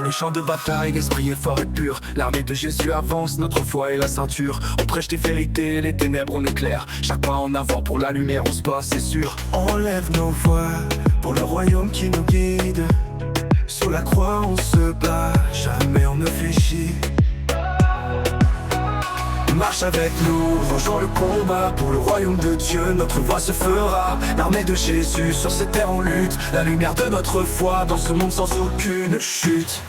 les champs de bataille, l'esprit est fort et pur. L'armée de Jésus avance, notre foi est la ceinture. On prêche des vérités, les ténèbres on éclaire. Chaque pas en avant pour la lumière, on se bat, c'est sûr. On lève nos voix pour le royaume qui nous guide. Sous la croix on se bat, jamais on ne fléchit. Marche avec nous, rejoins le combat pour le royaume de Dieu, notre voix se fera. L'armée de Jésus sur cette terre on lutte, la lumière de notre foi dans ce monde sans aucune chute.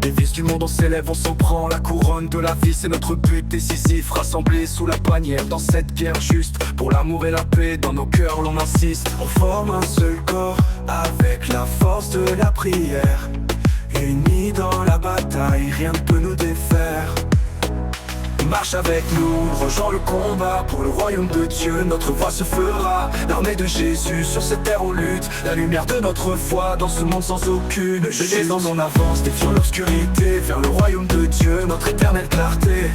Des fils du monde on s'élève, on s'en prend la couronne de la vie, c'est notre but décisif. Rassemblés sous la bannière dans cette guerre juste, pour l'amour et la paix, dans nos cœurs l'on insiste. On forme un seul corps avec la force de la prière. Unis dans la bataille, rien ne peut nous défaire. Marche avec nous, rejoins le combat pour le royaume de Dieu, notre voix se fera. L'armée de Jésus sur cette terre on lutte, la lumière de notre foi dans ce monde sans aucune chute. Dans on avance, défiant l'obscurité, vers le royaume de Dieu, notre éternelle clarté.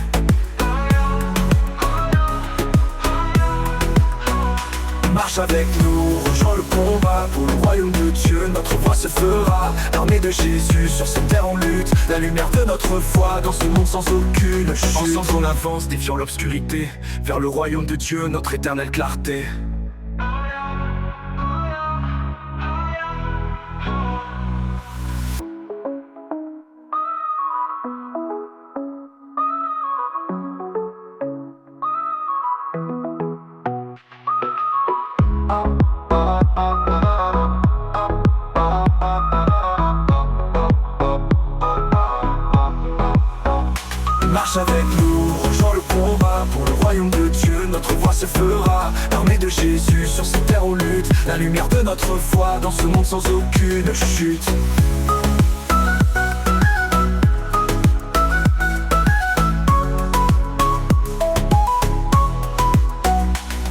Marche avec nous, rejoins le combat pour le royaume de Dieu, notre voix se fera. L'armée de Jésus sur cette terre on lutte, la lumière de notre foi dans ce monde sans aucune chute. Ensemble on avance, défiant l'obscurité, vers le royaume de Dieu, notre éternelle clarté. Marche avec nous, rejoins le combat pour le royaume de Dieu, notre voix se fera. L'armée de Jésus sur cette terre on lutte, la lumière de notre foi dans ce monde sans aucune chute.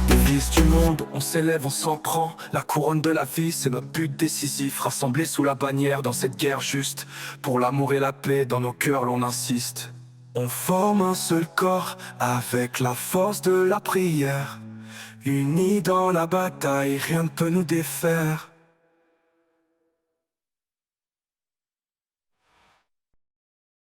Des fils du monde, on s'élève, on s'en prend la couronne de la vie, c'est notre but décisif. Rassemblés sous la bannière dans cette guerre juste, pour l'amour et la paix, dans nos cœurs l'on insiste. On forme un seul corps avec la force de la prière. Unis dans la bataille, rien ne peut nous défaire.